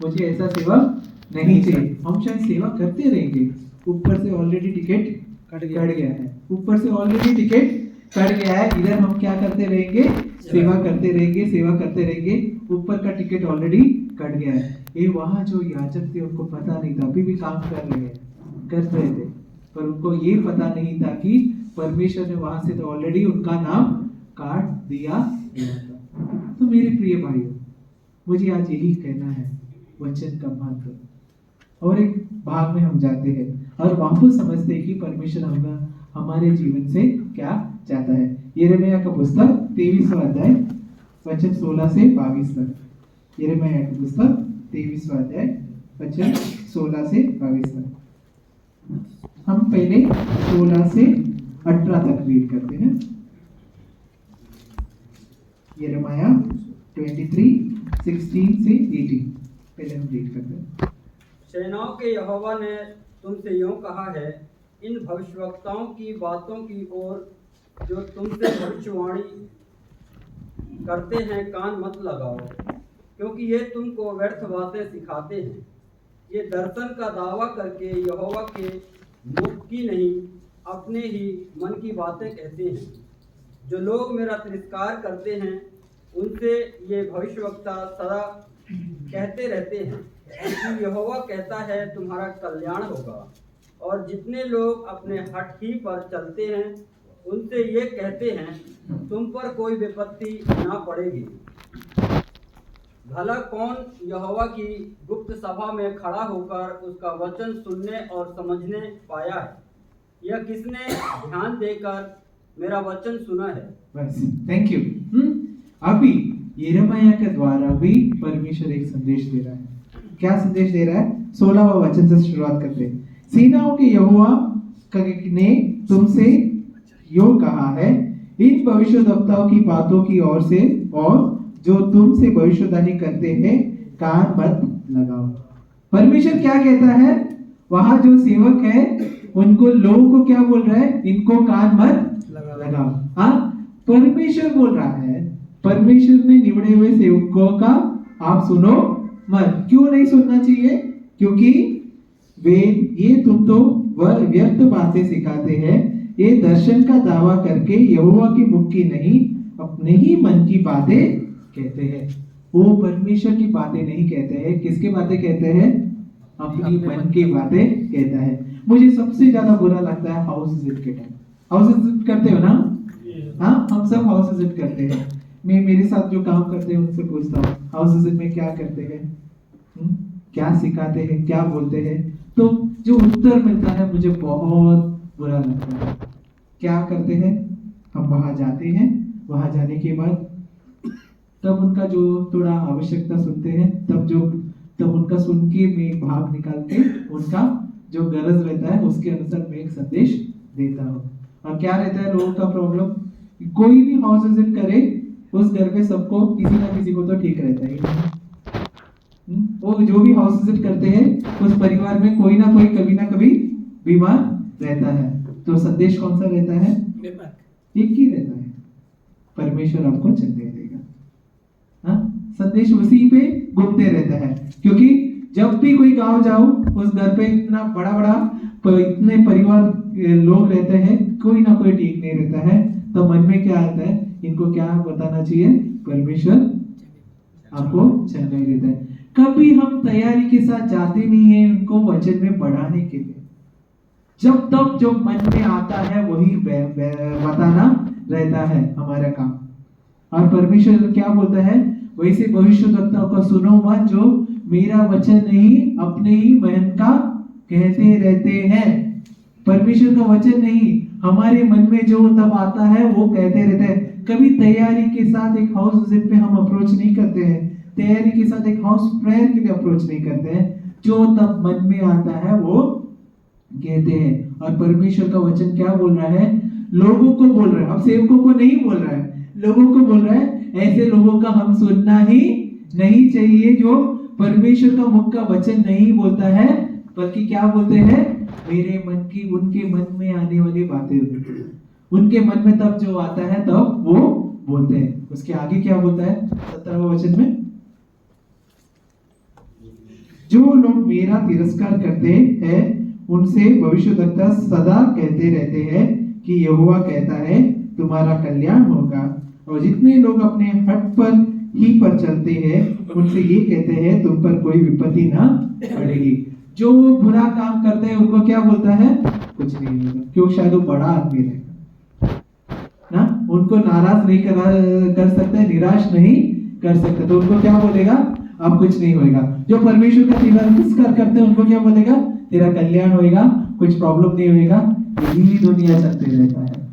मुझे ऐसा सेवक नहीं चाहिए। हम शायद सेवा करते रहेंगे, ऊपर से ऑलरेडी टिकट कट गया है, ऊपर से ऑलरेडी टिकट कट गया है, इधर हम क्या करते रहेंगे, सेवा करते रहेंगे, सेवा करते रहेंगे, ऊपर का टिकट ऑलरेडी कट गया है। ये वहाँ जो याजक थे उनको पता नहीं था, अभी भी काम कर रहे थे, पर उनको ये पता नहीं था कि परमेश्वर ने वहां से तो ऑलरेडी उनका नाम काट दिया गया था। तो मेरे प्रिय भाइयों, मुझे आज यही कहना है, वचन का महत्व। और एक भाग में हम जाते हैं और वापस समझते हैं कि परमेश्वर हमारे जीवन से क्या चाहता है। यिर्मयाह का पुस्तक 23वां अध्याय वचन 16 से 22 तक। यिर्मयाह का पुस्तक 23वां अध्याय वचन 16 से 22 तक। हम पहले 16 से 18 तक रीड करते हैं। यिर्मयाह 23:16 से 18 पहले हम रीड करते हैं। सेनाओं के यहोवा ने तुमसे यूं कहा है, इन भविष्यवक्ताओं की बातों की ओर जो तुमसे भविष्यवाणी करते हैं कान मत लगाओ, क्योंकि ये तुमको व्यर्थ बातें सिखाते हैं। ये दर्शन का दावा करके यहोवा के मुख की नहीं, अपने ही मन की बातें कहते हैं। जो लोग मेरा तिरस्कार करते हैं उनसे ये भविष्यवक्ता सदा कहते रहते हैं कि यहोवा कहता है तुम्हारा कल्याण होगा। और जितने लोग अपने हठ ही पर चलते हैं उनसे ये कहते हैं तुम पर कोई विपत्ति ना पड़ेगी। भला कौन यहोवा की गुप्त सभा में खड़ा होकर उसका वचन सुनने और समझने पाया है? यह किसने ध्यान देकर मेरा वचन सुना है? बस, थैंक यू। अभी यिर्मयाह के द्वारा भी परमेश्वर एक संदेश दे रहा है। क्या संदेश दे रहा है? 16वां वचन से शुरुआत करते हैं। सेनाओं के यहोवा ने तुमसे यो कहा है, इन भविष्यद्वक्ताओं की बातों की ओर से और जो तुमसे भविष्यवाणी करते हैं कान मत लगाओ। परमेश्वर क्या कहता है? वहां जो सेवक है उनको, लोगों को क्या बोल रहा है? इनको कान मत लगाओ। हाँ, परमेश्वर बोल रहा है, परमेश्वर ने निवड़े हुए सेवकों का आप सुनो मत। क्यों नहीं सुनना चाहिए? क्योंकि वे ये तुम तो वह व्यर्थ बातें सिखाते हैं, ये दर्शन का दावा करके यहोवा की मुख की नहीं, अपने ही मन की बातें कहते हैं। वो परमेश्वर की बातें नहीं कहते हैं, किसकी बातें कहते हैं? अपनी मन की बातें कहता है। मुझे सबसे ज्यादा बुरा लगता है हाउस विजिट के टाइम। हाउस विजिट करते हो ना? हाँ, हम सब हाउस विजिट करते हैं। मैं मेरे साथ जो काम करते हैं उनसे पूछता हूँ हाउस विजिट में क्या करते हैं, क्या सिखाते हैं, क्या बोलते हैं, तो जो उत्तर मिलता है मुझे बहुत बुरा लगता है। क्या करते हैं? हम वहां जाते हैं, वहां जाने के बाद तब उनका जो थोड़ा आवश्यकता सुनते हैं, तब उनका सुन के मैं भाग निकाल के उनका जो गरज रहता है उसके अनुसार मैं एक संदेश देता हूँ। और क्या रहता है लोगों का प्रॉब्लम? कोई भी हाउस विजिट करे उस घर पे सबको किसी ना किसी को तो ठीक रहता है। वो जो भी हाउस विजिट करते हैं उस परिवार में कोई ना कोई कभी ना कभी बीमार रहता है। तो संदेश कौन सा रहता है? एक ही रहता है, परमेश्वर आपको चंगे देगा। हाँ, संदेश उसी पे घूमते रहता है। क्योंकि जब भी कोई गांव जाओ उस घर पे इतना बड़ा इतने परिवार लोग रहते हैं, कोई ना कोई ठीक नहीं रहता है, तो मन में क्या आता है? इनको क्या बताना चाहिए? परमेश्वर आपको चंगा ही देता है। कभी हम तैयारी के साथ जाते नहीं है उनको वचन में बढ़ाने के लिए। जब तक जो मन में आता है वही बताना रहता है हमारा काम। और परमेश्वर क्या बोलता है? वैसे भविष्यद्वक्ताओं को सुनो मत जो मेरा वचन नहीं, अपने ही मन का कहते रहते हैं। परमेश्वर का वचन नहीं, हमारे मन में जो तब आता है वो कहते रहते हैं। कभी तैयारी के साथ एक हाउस विजिट पे हम अप्रोच नहीं करते हैं, तैयारी के साथ एक हाउस प्रेयर के लिए अप्रोच नहीं करते हैं। जो तब मन में आता है वो कहते हैं। और परमेश्वर का वचन क्या बोल रहा है? लोगों को बोल रहा है, अब सेवकों को नहीं बोल रहा है, लोगों को बोल रहा है। ऐसे लोगों का हम सुनना ही नहीं चाहिए जो परमेश्वर का मुख का वचन नहीं बोलता है, बल्कि क्या बोलते हैं? मेरे मन की, उनके मन में आने वाली बातें, उनके मन में तब जो आता है तब वो बोलते हैं। उसके आगे क्या बोलता है 17वां वचन में? जो लोग मेरा तिरस्कार करते हैं उनसे भविष्यद्वक्ता सदा कहते रहते हैं कि यहोवा कहता है तुम्हारा कल्याण होगा, और जितने लोग अपने हट पर ही पर चलते हैं उनसे ये कहते हैं तुम पर कोई विपत्ति ना पड़ेगी। जो बुरा काम करते हैं उनको क्या बोलता है? कुछ नहीं होगा, क्यों? शायद वो बड़ा आदमी रहेगा ना, उनको नाराज नहीं कर सकता है, निराश नहीं कर सकता, तो उनको क्या बोलेगा? अब कुछ नहीं होगा। जो परमेश्वर का तिरस्कार करते हैं उनको क्या बोलेगा? तेरा कल्याण होएगा, कुछ प्रॉब्लम नहीं होएगा। यही दुनिया चलते रहता है,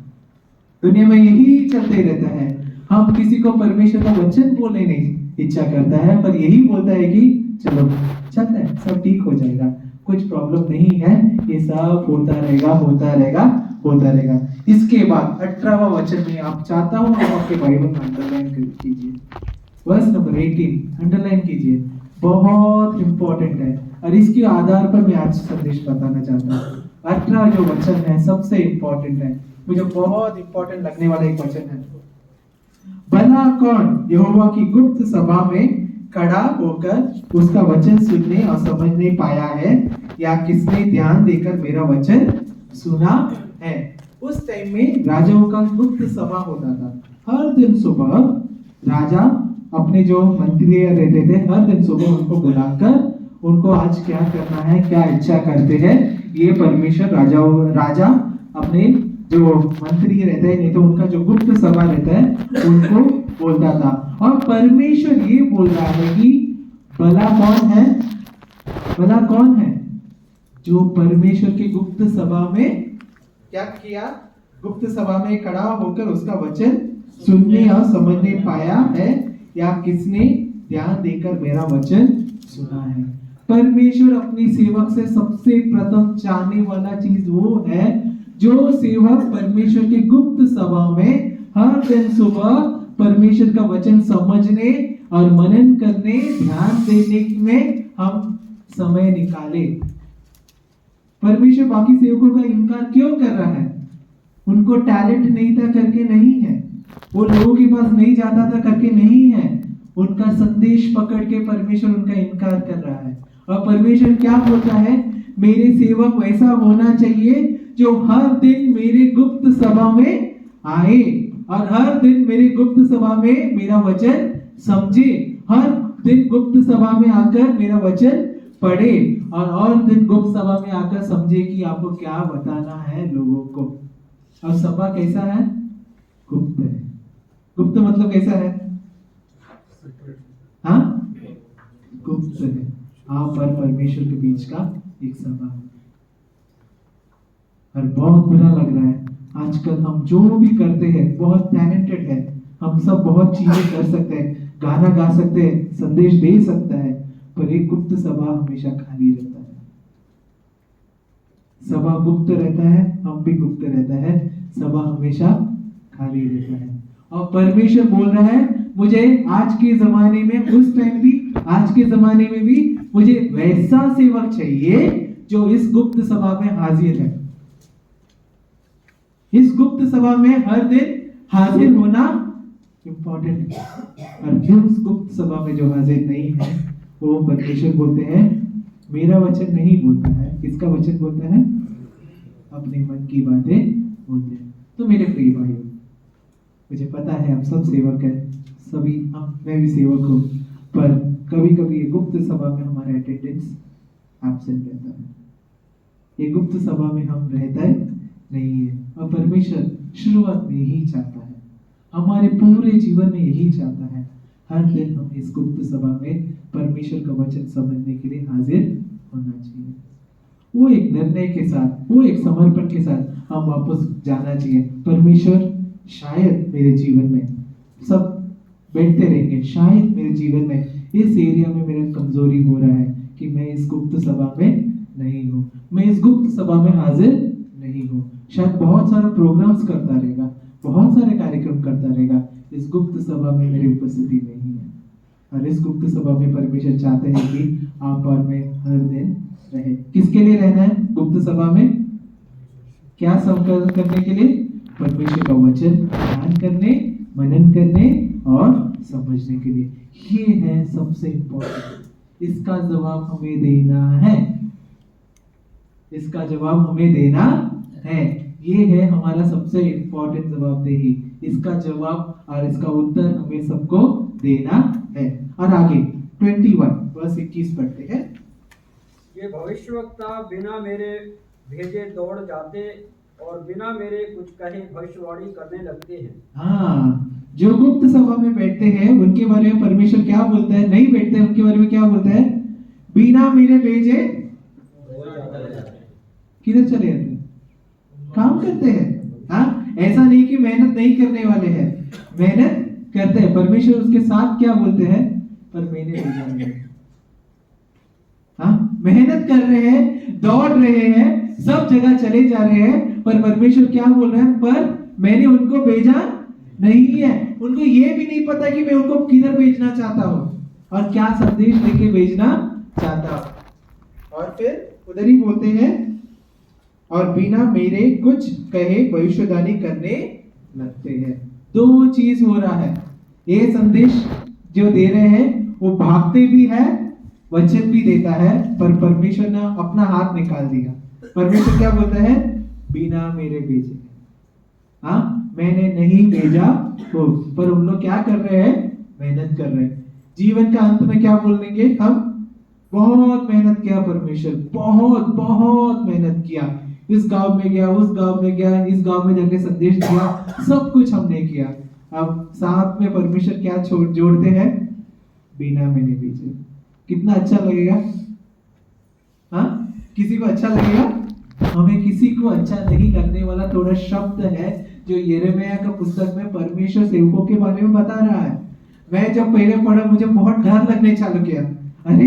दुनिया में यही चलते रहता है। हम किसी को परमेश्वर का वचन बोलने नहीं इच्छा करता है, पर यही बोलता है कि चलो चलता है, सब ठीक हो जाएगा, कुछ प्रॉब्लम नहीं है, ये सब होता रहेगा होता रहेगा होता रहेगा। इसके बाद 18वां वचन में आप चाहता हूं आप आपके बाइबल में अंडरलाइन कीजिए, वर्स नंबर 18 अंडरलाइन कीजिए, बहुत इंपॉर्टेंट है और इसके आधार पर मैं आज संदेश बताना चाहता हूँ। 18 जो वचन है सबसे इंपॉर्टेंट है, मुझे बहुत इंपॉर्टेंट लगने वाला एक वचन है। भला कौन यहोवा की गुप्त सभा में खड़ा होकर उसका वचन सुनने और समझने पाया है, या किसने ध्यान देकर मेरा वचन सुना है। उस टाइम में राजाओं का गुप्त सभा होता था। हर दिन सुबह राजा अपने जो मंत्री रहते थे हर दिन सुबह उनको बुलाकर उनको आज क्या करना है, क्या इच्छा करते हैं, ये परमेश्वर राजा अपने जो मंत्री रहते हैं नहीं तो उनका जो गुप्त सभा रहता है उनको बोलता था। और परमेश्वर ये बोल रहा है कि भला कौन है, भला कौन है जो परमेश्वर के गुप्त सभा में क्या किया, गुप्त सभा में खड़ा होकर उसका वचन सुनने और समझने पाया है, या किसने ध्यान देकर मेरा वचन सुना है। परमेश्वर अपनी सेवक से सबसे प्रथम चाहने वाला चीज वो है जो सेवक परमेश्वर के गुप्त सभा में हर दिन सुबह परमेश्वर का वचन समझने और मनन करने, ध्यान देने में हम समय निकाले। परमेश्वर बाकी सेवकों का इनकार क्यों कर रहा है? उनको टैलेंट नहीं था करके नहीं है, वो लोगों के पास नहीं जाता था करके नहीं है, उनका संदेश पकड़ के परमेश्वर उनका इनकार कर रहा है। और परमेश्वर क्या बोलता है? मेरे सेवक वैसा होना चाहिए जो हर दिन मेरे गुप्त सभा में आए और हर दिन मेरे गुप्त सभा में मेरा वचन समझे, हर दिन गुप्त सभा में आकर मेरा वचन पढ़े और दिन गुप्त सभा में आकर समझे कि आपको क्या बताना है लोगों को। और सभा कैसा है? गुप्त है। गुप्त मतलब कैसा है? हाँ, गुप्त है। आप और परमेश्वर के बीच का एक सभा है। और बहुत बुरा लग रहा है आजकल हम जो भी करते हैं बहुत टैलेंटेड है, हम सब बहुत चीजें कर सकते हैं, गाना गा सकते हैं, संदेश दे सकता है, पर एक गुप्त सभा हमेशा खाली रहता है। सभा गुप्त रहता है, हम भी गुप्त रहता है, सभा हमेशा खाली रहता है। और परमेश्वर बोल रहा है मुझे आज के जमाने में, उस टाइम भी आज के जमाने में भी मुझे वैसा सेवक चाहिए जो इस गुप्त सभा में हाजिर है। इस गुप्त सभा में हर दिन हाजिर होना इंपॉर्टेंट है। और जो उस गुप्त सभा में जो हाजिर नहीं है वो परमेश्वर बोलते हैं मेरा वचन नहीं बोलता है। किसका वचन बोलता है? अपने मन की बातें बोलते हैं। तो मेरे प्रिय भाइयों, मुझे पता है आप सब सेवक हैं, सभी मैं भी सेवक हूँ, पर कभी कभी ये गुप्त सभा में हमारा अटेंडेंस एब्सेंट रहता है, ये गुप्त सभा में हम रहता है नहीं है। और परमेश्वर शुरुआत में यही चाहता है, हमारे पूरे जीवन में यही चाहता है, हर दिन हम इस गुप्त सभा में परमेश्वर का वचन समझने के लिए हाजिर होना चाहिए। वो एक निर्णय के साथ, वो एक समर्पण के साथ हम वापस जाना चाहिए। परमेश्वर शायद मेरे जीवन में सब बैठते रहेंगे, शायद मेरे जीवन में इस एरिया में मेरा कमजोरी हो रहा है कि मैं इस गुप्त सभा में नहीं हूँ, मैं इस गुप्त सभा में हाजिर नहीं हूँ। शायद बहुत सारा प्रोग्राम्स करता रहेगा, बहुत सारे कार्यक्रम करता रहेगा, इस गुप्त सभा में मेरी उपस्थिति नहीं है। और इस गुप्त सभा में परमेश्वर चाहते हैं कि आप और मैं हर दिन रहे। किसके लिए रहना है गुप्त सभा में? क्या संकल्प करने के लिए? परमेश्वर का वचन ध्यान करने, मनन करने और समझने के लिए। ये है सबसे इम्पोर्टेंट, इसका जवाब हमें देना है। इसका जवाब हमें देना है। ये है हमारा सबसे इंपॉर्टेंट जवाबदेही। इसका जवाब और इसका उत्तर हमें सबको देना है। और आगे 21 वर्स 21 पढ़ते हैं। ये भविष्यवक्ता बिना मेरे भेजे दौड़ जाते और बिना मेरे कुछ कहे भविष्यवाणी करने लगते हैं। हाँ, जो गुप्त सभा में बैठते हैं उनके बारे में परमेश्वर क्या बोलता है? नहीं बैठते उनके बारे में क्या बोलता है? बिना मेरे भेजे किधर चले जाते हैं? काम करते हैं। हाँ, ऐसा नहीं कि मेहनत नहीं करने वाले हैं, मेहनत करते हैं। परमेश्वर उसके साथ क्या बोलते हैं? पर मैंने भेजा नहीं। हाँ, मेहनत कर रहे हैं, दौड़ रहे हैं, सब जगह चले जा रहे हैं, पर परमेश्वर क्या बोल रहे हैं? पर मैंने उनको भेजा नहीं है। उनको ये भी नहीं पता कि मैं उनको किधर भेजना चाहता हूँ और क्या संदेश लेके भेजना चाहता हूँ। और फिर उधर ही बोलते हैं, और बिना मेरे कुछ कहे भविष्यवाणी करने लगते हैं। दो चीज हो रहा है। ये संदेश जो दे रहे हैं वो भागते भी है, वचन भी देता है, पर परमेश्वर ने अपना हाथ निकाल दिया। परमेश्वर क्या बोलता है? बिना मेरे भेजे। हाँ, मैंने नहीं भेजा तो, पर उन लोग क्या कर रहे हैं? मेहनत कर रहे हैं। जीवन का अंत में क्या बोलेंगे हम? बहुत मेहनत किया परमेश्वर, बहुत बहुत मेहनत किया। इस गांव में गया, उस गांव में गया, इस गांव में जाके संदेश दिया, सब कुछ हमने किया। अब साथ में परमेश्वर क्या जोड़ते हैं? बिना मैंने भेजे। कितना अच्छा लगेगा? हाँ, किसी को अच्छा लगेगा? हमें किसी को अच्छा नहीं लगने वाला थोड़ा शब्द है जो यिर्मयाह का पुस्तक में परमेश्वर सेवकों के बारे में बता रहा है। मैं जब पहले पढ़ा मुझे बहुत डर लगने चालू किया। अरे,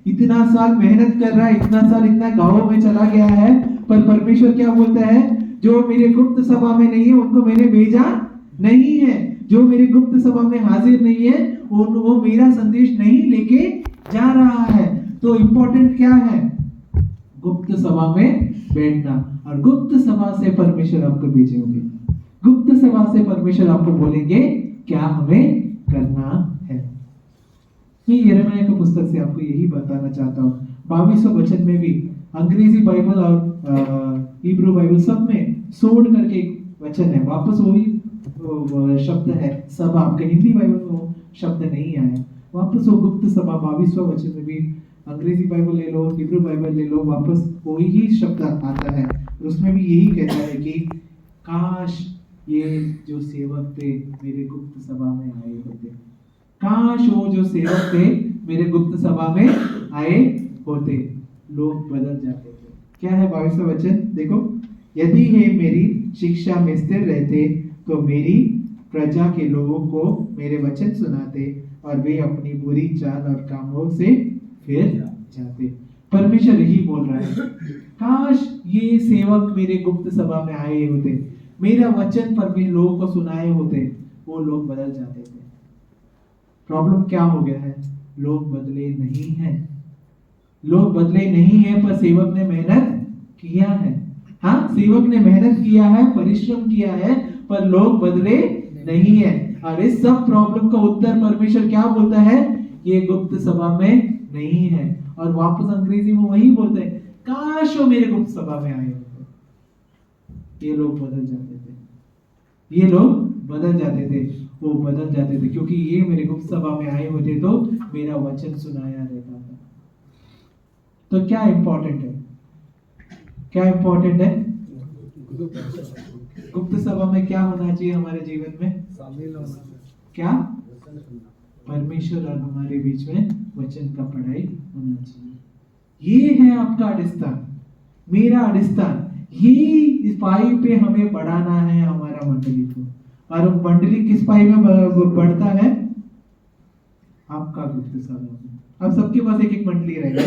इतना साल मेहनत कर रहा है, इतना साल इतना गाँव में चला गया है, पर परमेश्वर क्या बोलता है? जो मेरे गुप्त सभा में नहीं है उनको मैंने भेजा नहीं है। जो मेरे गुप्त सभा में हाजिर नहीं है वो मेरा संदेश नहीं लेके जा रहा है। तो इम्पोर्टेंट क्या है? गुप्त सभा में बैठना। और गुप्त सभा से परमेश्वर आपको भेजेंगे। गुप्त सभा से परमेश्वर आपको बोलेंगे क्या हमें करना है। मैं यिर्मयाह की पुस्तक से आपको यही बताना चाहता हूँ। 22वें वचन में भी, अंग्रेजी बाइबल और हिब्रू बाइबल सब में सोड करके एक वचन है, वापस वही शब्द है सभा। आपके हिंदी बाइबल में वो शब्द नहीं आया, वापस वो गुप्त सभा 22वें वचन में भी, अंग्रेजी बाइबल ले लो, हिब्रू बाइबल ले लो, वापस वही ही शब्द आता है। उसमें भी यही कहता है कि काश ये जो सेवक थे मेरे गुप्त सभा में आए होते। काश वो जो सेवक थे मेरे गुप्त सभा में आए होते। लोग बदल जाते थे। क्या है 22वां वचन? देखो, यदि हे मेरी शिक्षा में स्थिर रहते तो मेरी प्रजा के लोगों को मेरे वचन सुनाते और वे अपनी बुरी चाल और कामों से फिर जाते। परमेश्वर यही बोल रहा है, काश ये सेवक मेरे गुप्त सभा में आए होते, मेरा वचन पर भी लोगों को सुनाए होते, वो लोग बदल जाते थे। प्रॉब्लम क्या हो गया है? लोग बदले नहीं हैं। लोग बदले नहीं हैं, पर सेवक ने मेहनत किया है। हाँ, सेवक ने मेहनत किया है, परिश्रम किया है, पर लोग बदले नहीं है। और इस सब प्रॉब्लम का उत्तर परमेश्वर क्या बोलता है? ये गुप्त सभा में नहीं है। और वापस अंग्रेजी में वही बोलते हैं, काश वो मेरे गुप्त सभा में आए होते। ये लोग बदल जाते थे। ये लोग बदल जाते थे। वो बदल जाते थे क्योंकि ये मेरे गुप्त सभा में आए होते तो मेरा वचन सुनाया रहता था। तो क्या इंपॉर्टेंट है? क्या इंपॉर्टेंट है? गुप्त सभा में क्या होना चाहिए हमारे जीवन में? शामिल होना। क्या? परमेश्वर और हमारे बीच में वचन का पढ़ाई होना चाहिए। ये है आपका अडिस्तान, मेरा अडिस्तान। ये इस पाई पे हमें बढ़ाना है हमारा मंडली को। और मंडली किस पाई में बढ़ता है? आपका गुप्त सभा में। अब सबके पास एक एक मंडली रहेगा,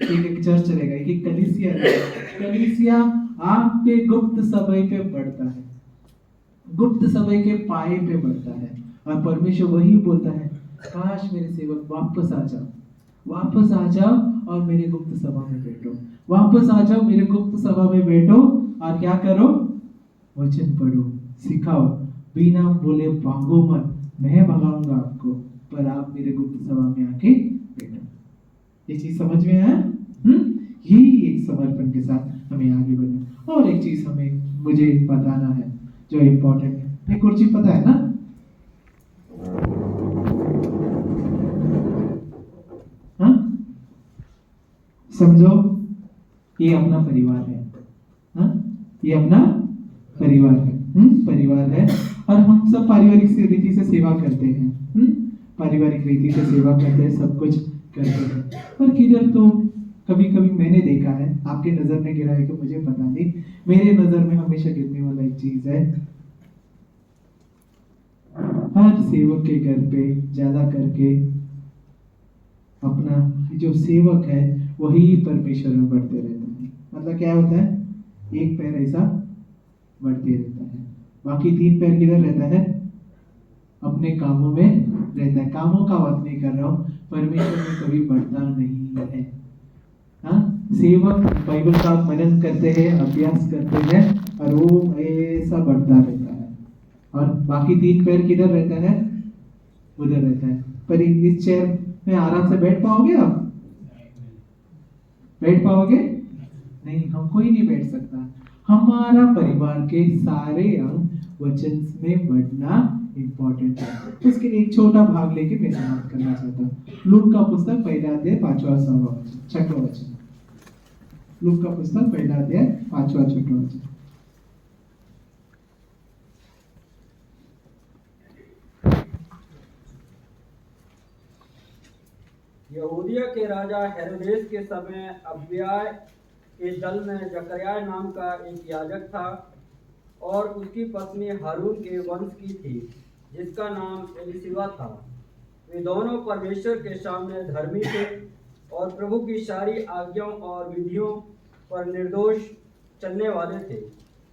एक एक चर्च रहेगा, एक एक कलीसिया रहेगा। कलीसिया आपके गुप्त सभा पे बढ़ता है, गुप्त सभा के पाए पे बढ़ता है। और परमेश्वर वही बोलता है, काश मेरे सेवक वापस आ जाओ, वापस आ जाओ और मेरे गुप्त सभा में बैठो। वापस आ जाओ, मेरे गुप्त सभा में बैठो और क्या करो? वचन पढ़ो, सिखाओ। बिना बोले भागो मत, मैं भगाऊंगा आपको, पर आप मेरे गुप्त सभा में आके बैठो। ये चीज समझ में आया? यही एक समर्पण के साथ हमें आगे बढ़ना। और एक चीज हमें मुझे बताना है जो इम्पोर्टेंट है। ये कुर्सी पता है ना? हाँ, समझो ये अपना परिवार है। हाँ, ये अपना परिवार है। परिवार है और हम सब पारिवारिक रीति से सेवा करते हैं। पारिवारिक रीति से सेवा करते हैं, सब कुछ करते हैं। पर किधर तो कभी कभी मैंने देखा है, आपके नजर में गिरा है कि मुझे पता नहीं, मेरे नजर में हमेशा गिरने वाला एक चीज है, हर सेवक के घर पे ज्यादा करके अपना जो सेवक है वही परमेश्वर में बढ़ते रहता है। मतलब क्या होता है, एक पैर ऐसा बढ़ते रहता है, बाकी 3 पैर किधर रहता है? अपने कामों में रहता है। कामों का बात नहीं कर रहा हूँ, परमेश्वर में कभी बढ़ता नहीं है। हाँ, सेवक बाइबल का मनन करते हैं, अभ्यास करते हैं और वो ऐसा बढ़ता रहता है, और बाकी 3 पैर किधर रहता है? उधर रहता है। पर इस चेयर में आराम से बैठ पाओगे आप? बैठ पाओगे? नहीं, हम कोई नहीं बैठ सकता। हमारा परिवार के सारे अंग वचन में बढ़ना इंपॉर्टेंट है। उसके लिए एक छोटा भाग लेके मैं समाप्त करना चाहता हूँ। लूक का पुस्तक 1 अध्याय 5वां 6वां वचन। लूक का पुस्तक 1 अध्याय 5वां 6वां वचन। यहूदिया के राजा हेरोदेस के समय अबिय्याह के दल में जकर्याह नाम का एक याजक था और उसकी पत्नी हारून के वंश की थी, जिसका नाम एलीशिबा था। वे दोनों परमेश्वर के सामने धर्मी थे और प्रभु की सारी आज्ञाओं और विधियों पर निर्दोष चलने वाले थे।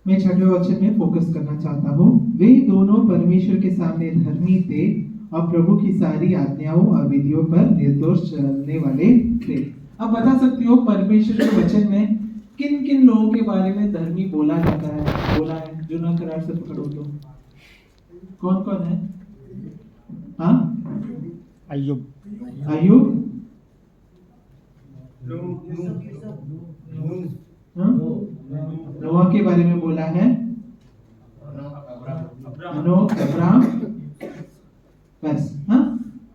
मैं 6वें वचन में फोकस करना चाहता हूँ। वे दोनों परमेश्वर के सामने धर्मी थे और प्रभु की सारी आज्ञाओं और विधियों पर निर्दोष चलने वाले थे। अब बता सकते हो परमेश्वर के वचन में किन किन लोगों के बारे में धर्मी बोला जाता है? बोला है, जो ना करार से पकड़ो तो कौन कौन है? हाँ, अय्यूब, अय्यूब, नोआ के बारे में बोला है, अनोक, अब्राहम, बस। हाँ,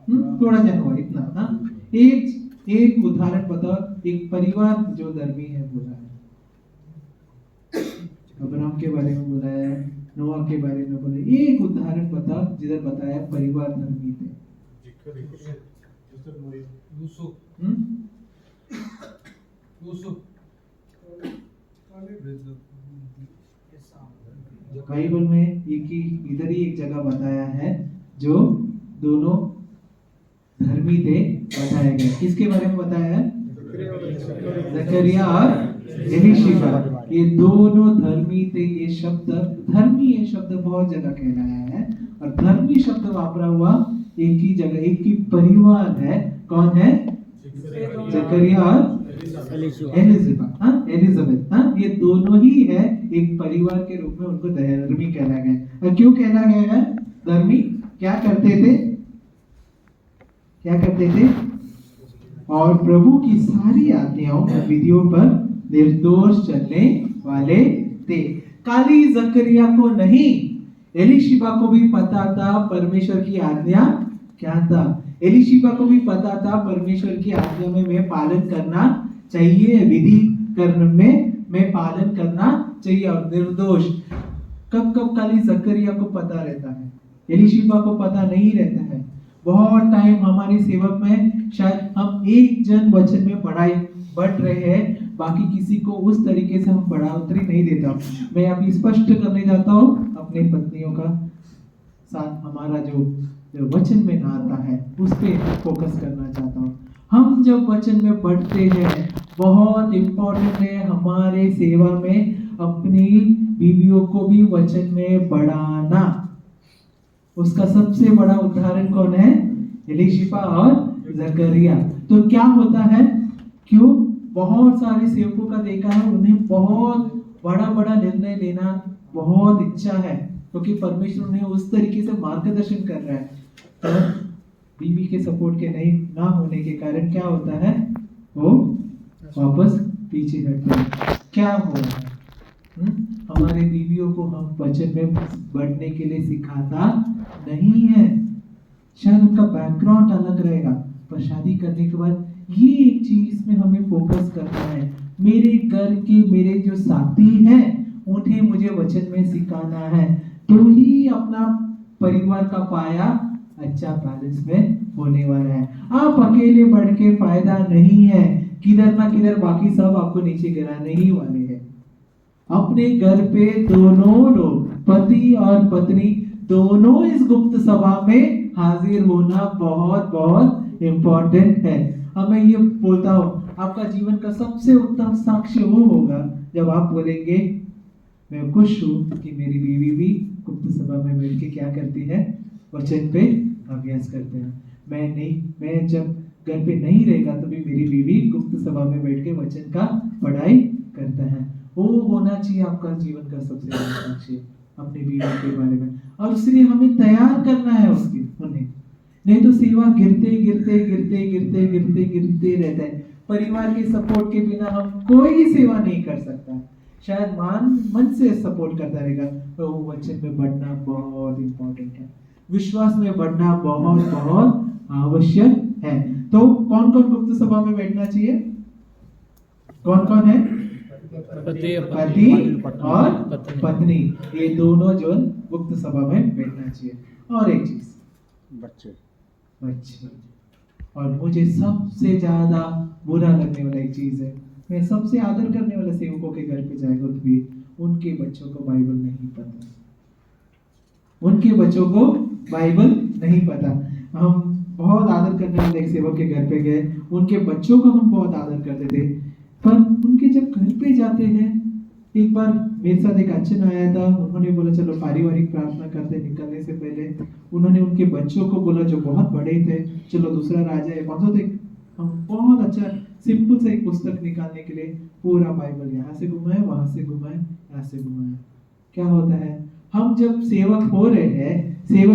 थोड़ा जानवर इतना। हाँ, एक उदाहरण बताओ, एक परिवार जो धर्मी है बोला है। अब्राहम के बारे में बोला है, नोआ के बारे में बोला है। एक उदाहरण बताओ जिधर बताया परिवार धर्मी थे। बाइबल में एक ही इधर ही एक जगह बताया है जो दोनों धर्मी थे, बताया गया। किसके बारे में बताया है? जकरिया और एलीशिबा, ये दोनों धर्मी थे। ये शब्द धर्मी, ये शब्द बहुत जगह कहलाया है और धर्मी शब्द वापरा हुआ एक ही जगह, एक ही परिवार है। कौन है? जकरिया और एलिजाबेथ। हाँ, एलिजाबेथ। हाँ, ये दोनों ही है, एक परिवार के रूप में उनको धर्मी कहला गया। और क्यों कहला गया है धर्मी? क्या करते थे? क्या करते थे? और प्रभु की सारी आज्ञाओं और विधियों पर निर्दोष चलने वाले थे। खाली जकरिया को नहीं, एलीशिबा को भी पता था परमेश्वर की आज्ञा क्या था। एलीशिबा को भी पता था परमेश्वर की आज्ञा में मैं पालन करना चाहिए, विधि कर्म में मैं पालन करना चाहिए और निर्दोष। कब कब खाली जकरिया को पता रहता है, एलीशिबा को पता नहीं रहता है। बहुत टाइम हमारे सेवक में शायद हम एक जन वचन में बढ़ रहे हैं, बाकी किसी को उस तरीके से हम बढ़ोतरी नहीं देता। मैं अभी स्पष्ट करने जाता हूँ अपने पत्नियों का साथ हमारा जो वचन में नाता है उस पे फोकस करना चाहता हूँ। हम जब वचन में बढ़ते हैं, बहुत इम्पोर्टेंट है हमारे सेवा में अपनी बीवियों को भी वचन में बढ़ाना। उसका सबसे बड़ा उदाहरण कौन है? एलीशिबा और जकरिया। तो क्या होता है, क्यों बहुत सारे सेवकों का देखा है, उन्हें बहुत बड़ा बड़ा निर्णय लेना बहुत इच्छा है, क्योंकि परमेश्वर उन्हें उस तरीके से मार्गदर्शन कर रहा है। तो बीवी के सपोर्ट के नहीं ना होने के कारण क्या होता है, वो वापस पीछे हटते हैं। क्या हो रहा है? हमारे बीवियों को हम वचन में बढ़ने के लिए सिखाता नहीं है। शायद उनका बैकग्राउंड अलग रहेगा, पर शादी करने के बाद ये एक चीज में हमें फोकस करना है। मेरे घर के मेरे जो साथी हैं उन्हें मुझे वचन में सिखाना है, तो ही अपना परिवार का पाया अच्छा बैलेंस में होने वाला है। आप अकेले बढ़ के फायदा नहीं है, किधर ना किधर बाकी सब आपको नीचे गिराने ही वाले हैं। अपने घर पे दोनों लोग, पति और पत्नी दोनों, इस गुप्त सभा में हाजिर होना बहुत बहुत इम्पोर्टेंट है। अब मैं ये बोलता हूँ, आपका जीवन का सबसे उत्तम साक्ष्य वो होगा जब आप बोलेंगे मैं खुश हूँ कि मेरी बीवी भी गुप्त सभा में बैठ के क्या करती है, वचन पे अभ्यास करते हैं। मैं जब घर पे नहीं रहेगा तो भी मेरी बीवी गुप्त सभा में बैठ के वचन का पढ़ाई करता है। वो होना चाहिए आपका जीवन का सबसे बड़ा साक्ष्य अपनी बीवी के बारे में, और इसलिए हमें तैयार करना है उन्हें। नहीं तो सेवा गिरते गिरते गिरते गिरते गिरते गिरते रहता है। परिवार के सपोर्ट के बिना हम कोई सेवा नहीं कर सकता। शायद मन से सपोर्ट करता रहेगा, तो वो वचन में बढ़ना बहुत इंपॉर्टेंट है। विश्वास में बढ़ना बहुत बहुत आवश्यक है। तो कौन कौन गुप्त सभा में बैठना चाहिए? कौन कौन है? पति और पत्नी, ये दोनों जो गुप्त सभा में बैठना चाहिए। और एक चीज, बच्चे। और मुझे सबसे ज्यादा बुरा लगने वाला एक चीज है, मैं सबसे आदर करने वाले सेवकों के घर पे जाएगा तो भी उनके बच्चों को बाइबल नहीं पता। उनके बच्चों को बाइबल नहीं पता। हम बहुत आदर करने वाले एक सेवक के घर पे गए, उनके बच्चों को हम बहुत आदर करते थे, पर उनके जब घर पे जाते हैं, एक बार मेरे साथ एक अच्चन आया था, उन्होंने बोला चलो पारिवारिक प्रार्थना करते। निकलने से पहले उन्होंने उनके बच्चों को बोला जो बहुत बड़े थे, चलो दूसरा राजा है, कौन सा थे, हम बहुत अच्छा सिंपल सा एक पुस्तक निकालने के लिए पूरा बाइबल यहाँ से घुमाए, वहां से घुमाए, यहाँ से घुमाए। क्या होता है, हम जब सेवक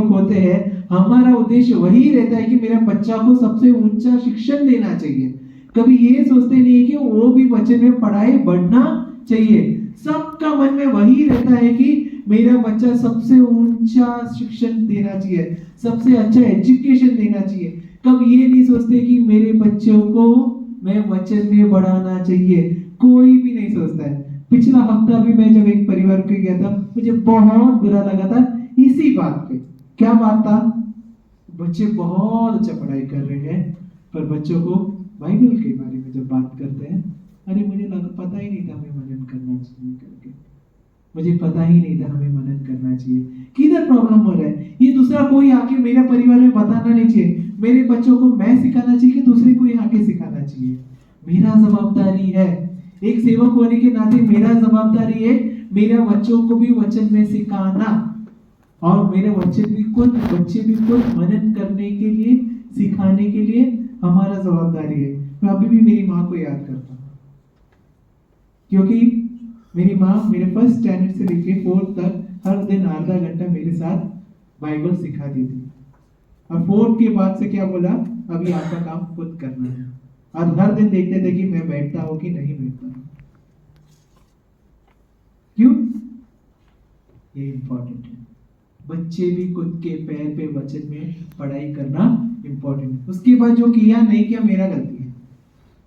होते हैं, हमारा उद्देश्य वही रहता है कि मेरा बच्चा को सबसे ऊंचा शिक्षण देना चाहिए। कभी ये सोचते नहीं है कि वो भी वचन में पढ़ाई बढ़ना चाहिए। सबका मन में वही रहता है कि मेरा बच्चा सबसे ऊंचा शिक्षण देना चाहिए, सबसे अच्छा एजुकेशन देना चाहिए। कब ये नहीं सोचते कि मेरे बच्चों को मैं वचन में बढ़ाना चाहिए, कोई भी नहीं सोचता है। पिछला हफ्ता भी मैं जब एक परिवार के गया था, मुझे बहुत बुरा लगा था इसी बात पे। क्या बात था? बच्चे बहुत अच्छा पढ़ाई कर रहे हैं, पर बच्चों को बाइबल के बारे में जब बात करते हैं, अरे मुझे पता ही नहीं था हमें मनन करना चाहिए करके, मुझे पता ही नहीं था हमें मनन करना चाहिए। किधर प्रॉब्लम हो रहा है? ये दूसरा कोई आके मेरे परिवार में बताना नहीं चाहिए। मेरे बच्चों को मैं सिखाना चाहिए कि दूसरे कोई आके सिखाना चाहिए? मेरा जवाबदारी है, एक सेवक होने के नाते मेरा जवाबदारी है मेरे बच्चों को भी वचन में सिखाना, और मेरे बच्चे भी खुद मनन करने के लिए, सिखाने के लिए हमारा जवाबदारी है। मैं अभी भी मेरी माँ को याद करता हूँ, क्योंकि मेरी माँ मेरे फर्स्ट स्टैंडर्ड से लेके 4th तक हर दिन आधा घंटा मेरे साथ बाइबल सिखाती थी। और 4th के बाद से क्या बोला, अभी आपका काम खुद करना है। और हर दिन देखते थे कि मैं बैठता हूँ कि नहीं बैठता हूँ। क्यों? ये इंपॉर्टेंट है। बच्चे भी खुद के पैर पे वचन में पढ़ाई करना इंपॉर्टेंट है। उसके बाद जो किया नहीं किया मेरा गलती है।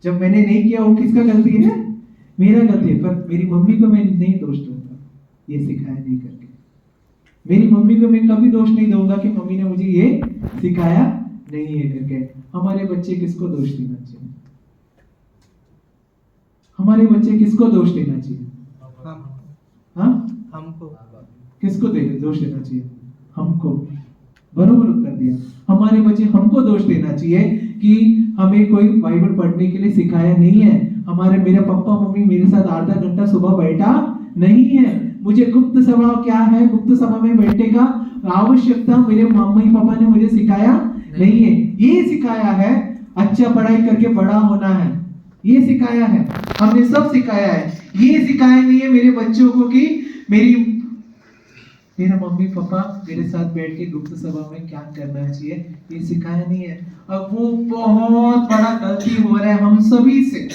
जब मैंने नहीं किया वो किसका गलती है? मेरा गलती है। पर मेरी मम्मी को मैं नहीं दोष दूंगा ये सिखाया नहीं करके। मेरी मम्मी को मैं कभी दोष नहीं दूंगा कि मम्मी ने मुझे ये सिखाया नहीं है करके। हमारे बच्चे किसको दोष देना चाहिए? हमारे बच्चे किसको दोष देना चाहिए? हमको। किसको दोष देना चाहिए? हमको। बरोबर उत्तर दिया। हमारे बच्चे हमको दोष देना चाहिए कि हमें कोई बाइबल पढ़ने के लिए सिखाया नहीं है। मेरे पापा मम्मी मेरे साथ आधा घंटा सुबह बैठा नहीं है। मुझे गुप्त सभा क्या है, गुप्त सभा में बैठने का आवश्यकता मेरे मम्मी पापा ने मुझे सिखाया नहीं है। ये सिखाया है अच्छा पढ़ाई करके बड़ा होना है, ये सिखाया है, हमने सब सिखाया है। ये सिखाया नहीं है मेरे बच्चों को कि मेरी मेरे मम्मी पापा मेरे साथ बैठ के गुप्त सभा में क्या करना चाहिए ये सिखाया नहीं है। अब वो बहुत बड़ा गलती हो रहा है हम सभी से।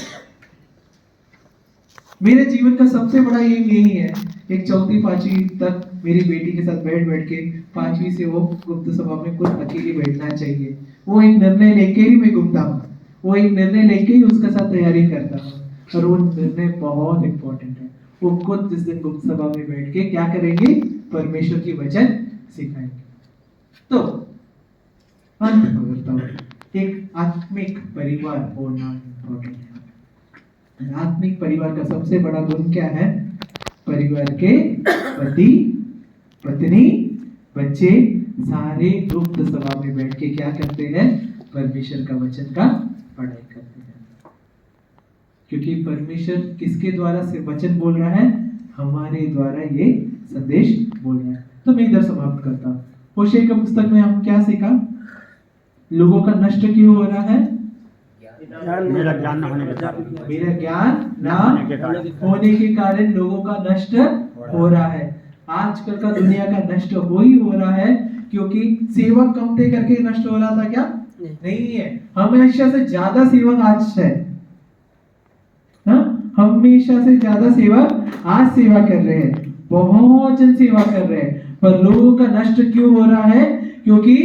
मेरे जीवन का सबसे बड़ा एम यही है, एक चौथी पांचवी तक मेरी बेटी के साथ बैठ बैठ के पांचवी से वो गुप्त सभा में खुद अकेली बैठना चाहिए। वो एक निर्णय लेके ही मैं घूमता हूँ, वो एक निर्णय लेके ही उसके साथ तैयारी करता हूँ, और वो निर्णय बहुत इंपॉर्टेंट है। वो खुद जिस दिन गुप्त सभा में बैठ के क्या करेंगे, परमेश्वर की वचन सिखाएंगे। तो अंत में बताओ, एक आत्मिक परिवार होना इंपॉर्टेंट है। आत्मिक परिवार का सबसे बड़ा गुण क्या है? परिवार के पति पत्नी बच्चे सारे गुप्त सभा में बैठ के क्या करते हैं? परमेश्वर का वचन का पढ़ाई करते हैं। क्योंकि परमेश्वर किसके द्वारा से वचन बोल रहा है? हमारे द्वारा ये संदेश बोल रहा है। तो मैं इधर समाप्त करता हूँ। होशे का पुस्तक में हम क्या सीखा? लोगों का नष्ट क्यों हो रहा है? मेरा ज्ञान न होने के कारण, मेरा ज्ञान ना होने के कारण लोगों का नष्ट हो रहा है। आजकल का दुनिया का नष्ट हो ही हो रहा है, क्योंकि सेवक कमते करके नष्ट हो रहा था क्या? नहीं है, हमेशा से ज्यादा सेवक आज है। हमेशा से ज्यादा सेवक आज सेवा कर रहे हैं, बहुत जन सेवा कर रहे हैं, पर लोगों का नष्ट क्यों हो रहा है? क्योंकि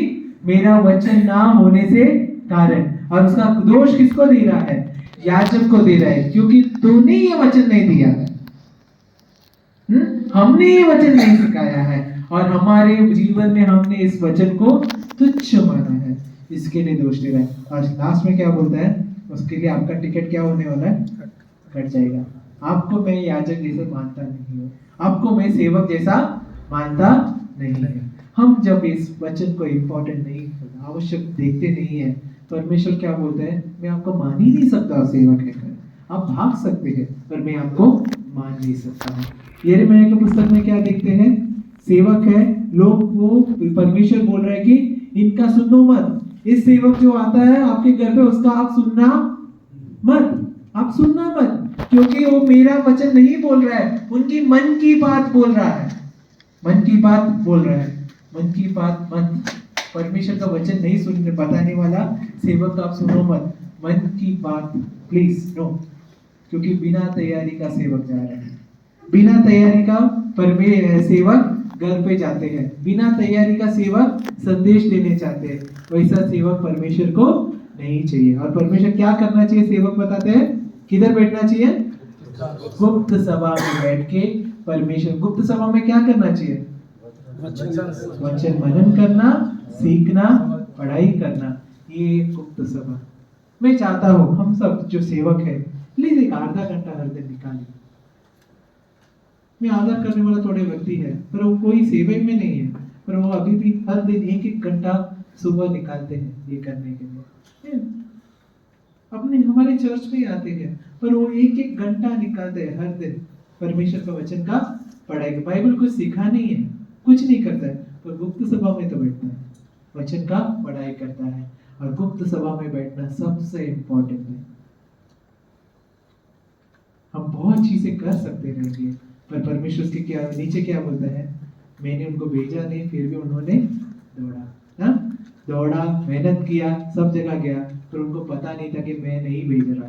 मेरा वचन ना होने से कारण। और उसका दोष किसको दे रहा है? याजक को दे रहा है, क्योंकि तूने ये वचन नहीं दिया है। हमने ये वचन नहीं सिखाया है, और हमारे जीवन में हमने इस वचन को तुच्छ माना है, इसके लिए दोष दे रहा है। और लास्ट में क्या बोलता है? उसके लिए आपका टिकट क्या होने वाला है? कट जाएगा। आपको मैं याजक जैसा मानता नहीं हूँ, आपको मैं सेवक जैसा मानता नहीं है। हम जब इस वचन को इम्पोर्टेंट नहीं, आवश्यक देखते नहीं है, परमेश्वर क्या बोलता है? मैं आपको मान ही नहीं सकता सेवक है। आप भाग सकते हैं, पर मैं आपको मान नहीं सकता हूँ। यिर्मयाह की पुस्तक में क्या देखते हैं? सेवक है लोग, वो परमेश्वर बोल रहा है कि इनका सुनो मत। इस सेवक जो आता है आपके घर पे, उसका आप सुनना मत, आप सुनना मत, क्योंकि वो मेरा वचन नहीं बोल रहा है, उनकी मन की बात बोल रहा है। मन की बात बोल रहा है, मन की बात मत। परमेश्वर का वचन नहीं सुनने बताने वाला सेवक आप सुनो मत। मन की बात प्लीज नो, क्योंकि बिना तैयारी का सेवक जा रहा है। बिना तैयारी का सेवक घर पे जाते हैं, बिना तैयारी का सेवक संदेश देने चाहते हैं। वैसा सेवक परमेश्वर को नहीं चाहिए। और परमेश्वर क्या करना चाहिए? सेवक बताते हैं किधर बैठना चाहिए? गुप्त सभा में बैठ के परमेश्वर। गुप्त सभा में क्या करना चाहिए? वचन मनन करना, सीखना, पढ़ाई करना, ये गुप्त सभा। मैं चाहता हूँ हम सब जो सेवक है, प्लीज एक आधा घंटा हर दिन निकालिए। मैं आदर करने वाला थोड़े व्यक्ति है, पर वो कोई सेवक में नहीं है, पर वो अभी भी हर दिन एक एक घंटा सुबह निकालते हैं ये करने के लिए। अपने हमारे चर्च में आते हैं, पर वो एक एक घंटा निकालते हैं हर दिन परमेश्वर का वचन का पढ़ाई। बाइबल कुछ सीखा नहीं है, कुछ नहीं करता है, पर गुप्त सभा में तो बैठता है, वचन का पढ़ाई करता है। और गुप्त सभा में बैठना सबसे इंपॉर्टेंट है। हम बहुत चीजें कर सकते रहेंगे, पर परमेश्वर के क्या नीचे क्या बोलता है? मैंने उनको भेजा नहीं, फिर भी उन्होंने दौड़ा, दौड़ा, मेहनत किया, सब जगह गया, पर उनको पता नहीं था कि मैं नहीं भेज रहा।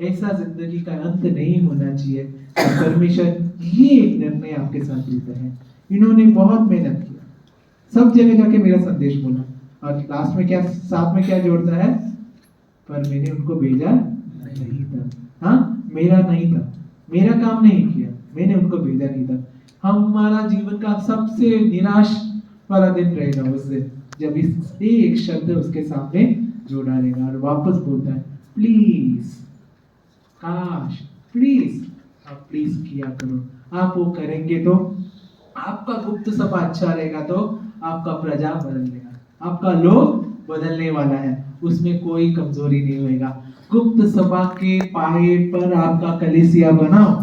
ऐसा जिंदगी का अंत नहीं होना चाहिए। परमेश्वर ये एक निर्णय आपके साथ लेता है। इन्होंने बहुत मेहनत किया, सब जगह जाके मेरा संदेश बोला, और लास्ट में क्या, साथ में क्या जोड़ता है? पर मैंने उनको भेजा नहीं था। मेरा नहीं था, मेरा काम नहीं किया, मैंने उनको भेजा नहीं था। हमारा जीवन का सबसे निराश वाला दिन रहेगा उस दिन, जब इस एक शब्द उसके सामने जोड़ा रहेगा और वापस बोलता है प्लीज, काश, प्लीज, आप प्लीज किया करो। आप वो करेंगे तो आपका गुप्त सभा अच्छा रहेगा, तो आपका प्रजा बदलेगा, आपका लोग बदलने वाला है, उसमें कोई कमजोरी नहीं होएगा। गुप्त सभा के पाए पर आपका कलीसिया बनाओ,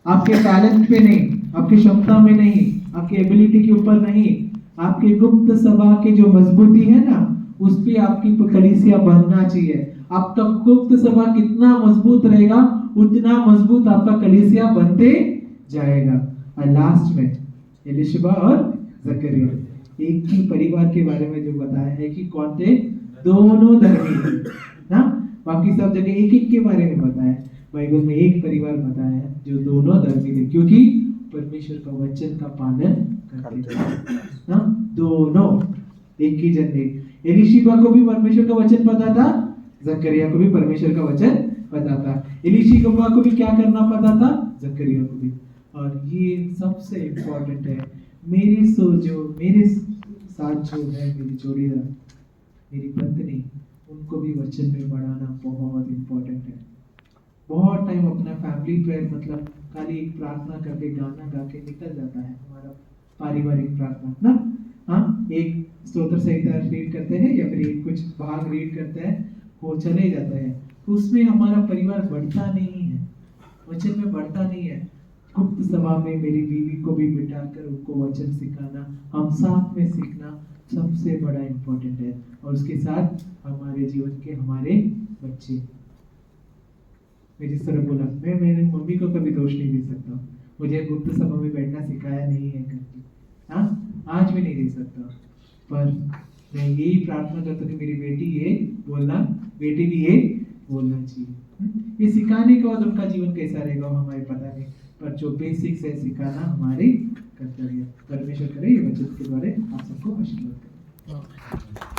आपके टैलेंट पे नहीं, आपकी क्षमता में नहीं, आपकी एबिलिटी के ऊपर नहीं, आपके गुप्त सभा के जो मजबूती है ना, उस पे आपकी कलीसिया बनना चाहिए। आपका गुप्त सभा कितना मजबूत रहेगा, उतना मजबूत आपका कलीसिया बनते जाएगा। और लास्ट में एलिशबा और जकरिया। एक ही परिवार के बारे में जो बताया है कि कौन थे, दोनों धर्मी थे ना। बाकी सब जगह एक एक के बारे में बताया है, बाइबल में एक परिवार बताया है जो दोनों धर्मी थे, क्योंकि परमेश्वर का वचन का पालन करते थे ना। दोनों एक ही जन थे। एलिशबा को भी परमेश्वर का वचन पता था, जकरिया को भी परमेश्वर का वचन पता था। एलिशबा को भी क्या करना पता था, जकरिया को भी। और ये सबसे इम्पोर्टेंट है, मेरे साथ जो है मेरी जोड़ीदार, मेरी पत्नी, उनको भी वचन में बढ़ाना बहुत इम्पोर्टेंट है। बहुत टाइम अपना फैमिली प्रेयर मतलब खाली एक प्रार्थना करके गाना गा के निकल जाता है हमारा पारिवारिक प्रार्थना ना। हाँ, एक स्तोत्र संहिता रीड करते हैं या फिर एक कुछ भाग रीड करते हैं, वो चले जाता है, तो उसमें हमारा परिवार बढ़ता नहीं है, वचन में बढ़ता नहीं है। गुप्त सभा में मेरी बीवी को भी बिठाकर उनको वचन सिखाना, हम साथ में सीखना सबसे बड़ा इम्पोर्टेंट है। और उसके साथ हमारे जीवन के हमारे बच्चे। मैं जिस तरह बोला, मैं मेरी मम्मी को कभी दोष नहीं दे सकता, मुझे गुप्त सभा में बैठना सिखाया नहीं है करके, हाँ, आज भी नहीं दे सकता। पर मैं यही प्रार्थना करता हूँ कि मेरी बेटी ये बोलना, बेटी भी ये बोलना चाहिए। ये सिखाने के बाद उनका जीवन कैसा रहेगा हमें पता नहीं, पर जो बेसिक्स है सिखाना हमारी कर्तव्य। परमेश्वर करे ये वचन के द्वारा आप सबको आशीर्वाद करें।